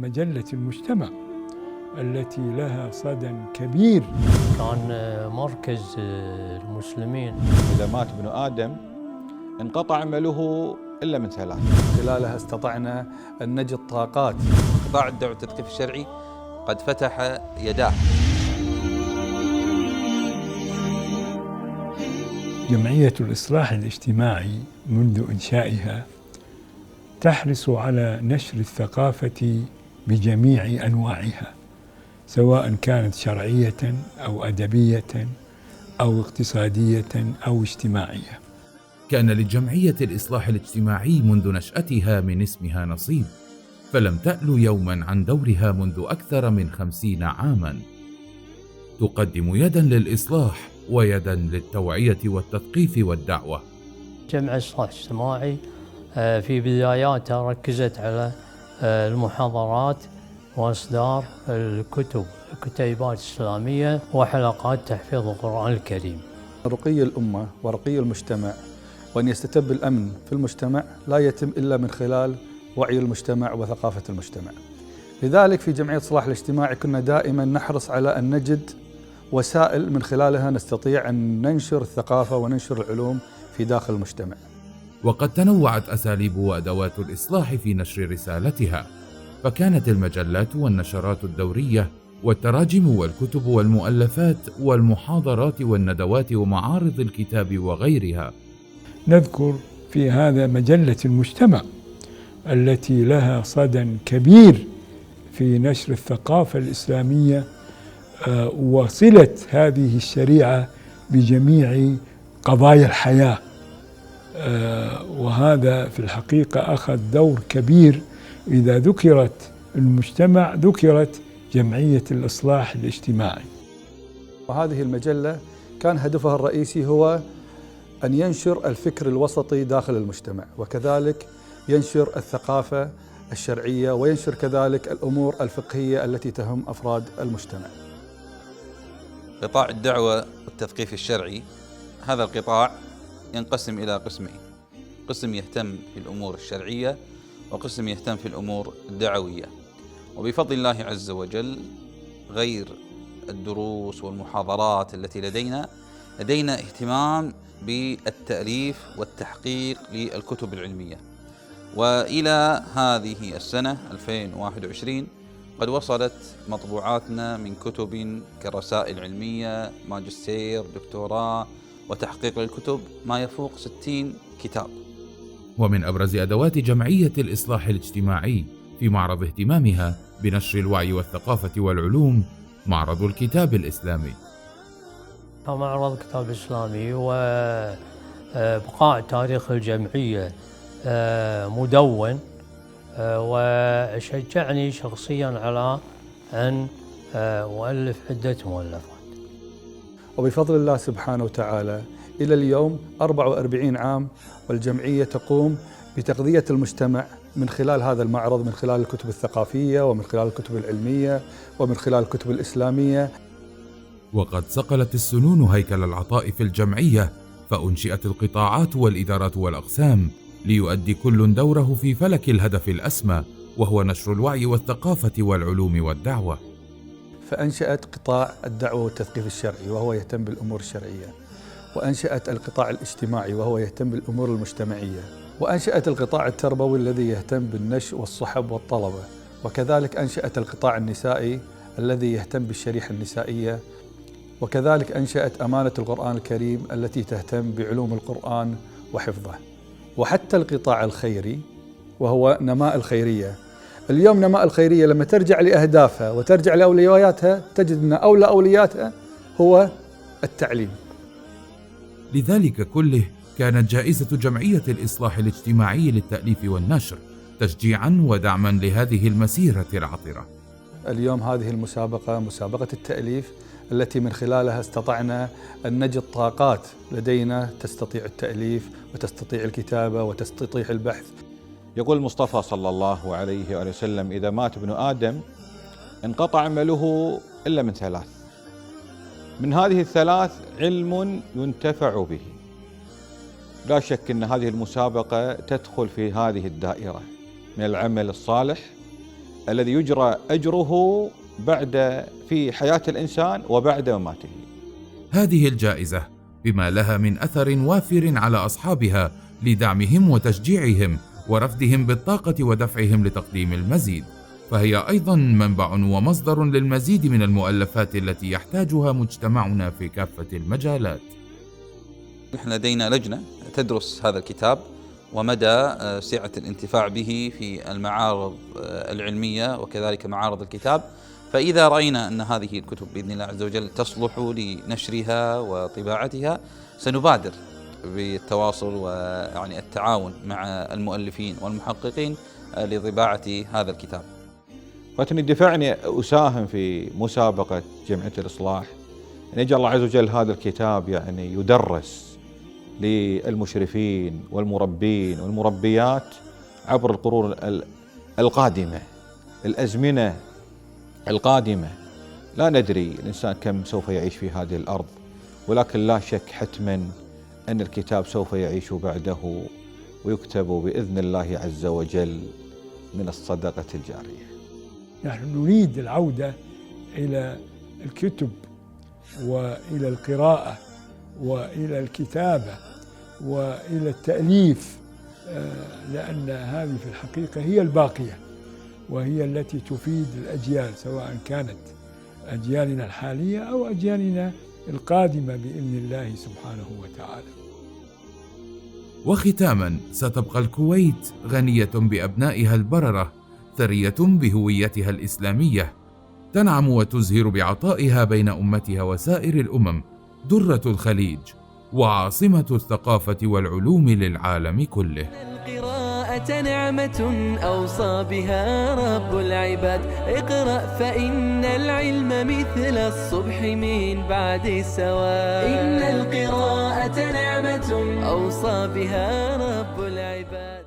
مجلة المجتمع التي لها صدى كبير. كان مركز المسلمين. إذا مات ابن آدم انقطع عمله إلا من ثلاث. خلالها استطعنا أن نجد طاقات. قطاع الدعوة والتثقيف الشرعي قد فتح يداه. جمعية الإصلاح الاجتماعي منذ إنشائها تحرص على نشر الثقافة بجميع أنواعها، سواء كانت شرعية أو أدبية أو اقتصادية أو اجتماعية. كان لجمعية الإصلاح الاجتماعي منذ نشأتها من اسمها نصيب، فلم تأل يوما عن دورها منذ أكثر من 50 عاما، تقدم يدا للإصلاح ويدا للتوعية والتثقيف والدعوة. جمعية الإصلاح الاجتماعي في بداياتها ركزت على المحاضرات وإصدار الكتب، الكتيبات الإسلامية وحلقات تحفيظ القرآن الكريم. رقي الأمة ورقي المجتمع وأن يستتب الأمن في المجتمع لا يتم إلا من خلال وعي المجتمع وثقافة المجتمع. لذلك في جمعية الإصلاح الاجتماعي كنا دائما نحرص على أن نجد وسائل من خلالها نستطيع أن ننشر الثقافة وننشر العلوم في داخل المجتمع. وقد تنوعت أساليب وأدوات الإصلاح في نشر رسالتها، فكانت المجلات والنشرات الدورية والتراجم والكتب والمؤلفات والمحاضرات والندوات ومعارض الكتاب وغيرها. نذكر في هذا مجلة المجتمع التي لها صدى كبير في نشر الثقافة الإسلامية وصلة هذه الشريعة بجميع قضايا الحياة، وهذا في الحقيقة أخذ دور كبير. إذا ذكرت المجتمع ذكرت جمعية الإصلاح الاجتماعي. وهذه المجلة كان هدفها الرئيسي هو أن ينشر الفكر الوسطي داخل المجتمع، وكذلك ينشر الثقافة الشرعية وينشر كذلك الأمور الفقهية التي تهم أفراد المجتمع. قطاع الدعوة والتثقيف الشرعي، هذا القطاع ينقسم إلى قسمين: قسم يهتم في الأمور الشرعية وقسم يهتم في الأمور الدعوية. وبفضل الله عز وجل غير الدروس والمحاضرات التي لدينا اهتمام بالتأليف والتحقيق للكتب العلمية. وإلى هذه السنة 2021 قد وصلت مطبوعاتنا من كتب كرسائل علمية، ماجستير، دكتوراه وتحقيق للكتب ما يفوق 60 كتاب. ومن أبرز أدوات جمعية الإصلاح الاجتماعي في معرض اهتمامها بنشر الوعي والثقافة والعلوم معرض الكتاب الإسلامي. معرض الكتاب الإسلامي وبقاء تاريخ الجمعية مدون، وشجعني شخصيا على أن أؤلف عدة مؤلفات. وبفضل الله سبحانه وتعالى إلى اليوم 44 عام والجمعية تقوم بتغذية المجتمع من خلال هذا المعرض، من خلال الكتب الثقافية ومن خلال الكتب العلمية ومن خلال الكتب الإسلامية. وقد صقلت السنون هيكل العطاء في الجمعية، فأنشئت القطاعات والإدارات والأقسام ليؤدي كل دوره في فلك الهدف الأسمى، وهو نشر الوعي والثقافة والعلوم والدعوة. فأنشأت قطاع الدعوة والتثقيف الشرعي وهو يهتم بالأمور الشرعية، وأنشأت القطاع الاجتماعي وهو يهتم بالأمور المجتمعية، وأنشأت القطاع التربوي الذي يهتم بالنشء والصحب والطلبة، وكذلك أنشأت القطاع النسائي الذي يهتم بالشريحة النسائية، وكذلك أنشأت أمانة القرآن الكريم التي تهتم بعلوم القرآن وحفظه، وحتى القطاع الخيري وهو نماء الخيرية. اليوم نماء الخيرية لما ترجع لأهدافها وترجع لأولوياتها تجد أن أولى أولوياتها هو التعليم. لذلك كله كانت جائزة جمعية الإصلاح الاجتماعي للتأليف والنشر تشجيعا ودعما لهذه المسيرة العطرة. اليوم هذه المسابقة مسابقة التأليف التي من خلالها استطعنا أن نجد طاقات لدينا تستطيع التأليف وتستطيع الكتابة وتستطيع البحث. يقول المصطفى صلى الله عليه وآله وسلم: إذا مات ابن آدم انقطع عمله إلا من ثلاث. من هذه الثلاث علم ينتفع به. لا شك أن هذه المسابقة تدخل في هذه الدائرة من العمل الصالح الذي يجرى أجره في حياة الإنسان وبعد مماته. هذه الجائزة بما لها من أثر وافر على أصحابها لدعمهم وتشجيعهم ورفدهم بالطاقة ودفعهم لتقديم المزيد، فهي أيضا منبع ومصدر للمزيد من المؤلفات التي يحتاجها مجتمعنا في كافة المجالات. نحن لدينا لجنة تدرس هذا الكتاب ومدى سعة الانتفاع به في المعارض العلمية وكذلك معارض الكتاب، فإذا رأينا أن هذه الكتب بإذن الله عز وجل تصلح لنشرها وطباعتها سنبادر بالتواصل ويعني التعاون مع المؤلفين والمحققين لطباعة هذا الكتاب. فاتني دفعني أساهم في مسابقة جمعية الإصلاح أن يجعل الله عز وجل هذا الكتاب يعني يدرس للمشرفين والمربين والمربيات عبر القرون القادمة، الأزمنة القادمة. لا ندري الإنسان كم سوف يعيش في هذه الأرض، ولكن لا شك حتما أن الكتاب سوف يعيش بعده ويكتب بإذن الله عز وجل من الصدقة الجارية. نحن نريد العودة إلى الكتب وإلى القراءة وإلى الكتابة وإلى التأليف، لأن هذه في الحقيقة هي الباقية وهي التي تفيد الأجيال، سواء كانت أجيالنا الحالية أو أجيالنا القادمة بإذن الله سبحانه وتعالى. وختاما، ستبقى الكويت غنية بأبنائها البررة، ثرية بهويتها الإسلامية، تنعم وتزهر بعطائها بين أمتها وسائر الأمم، درة الخليج وعاصمة الثقافة والعلوم للعالم كله. القراءة نعمة أوصى بها رب العباد، اقرأ فإن العلم مثل الصبح من بعد السواد. إن القراءة نعمة أوصى بها رب العباد.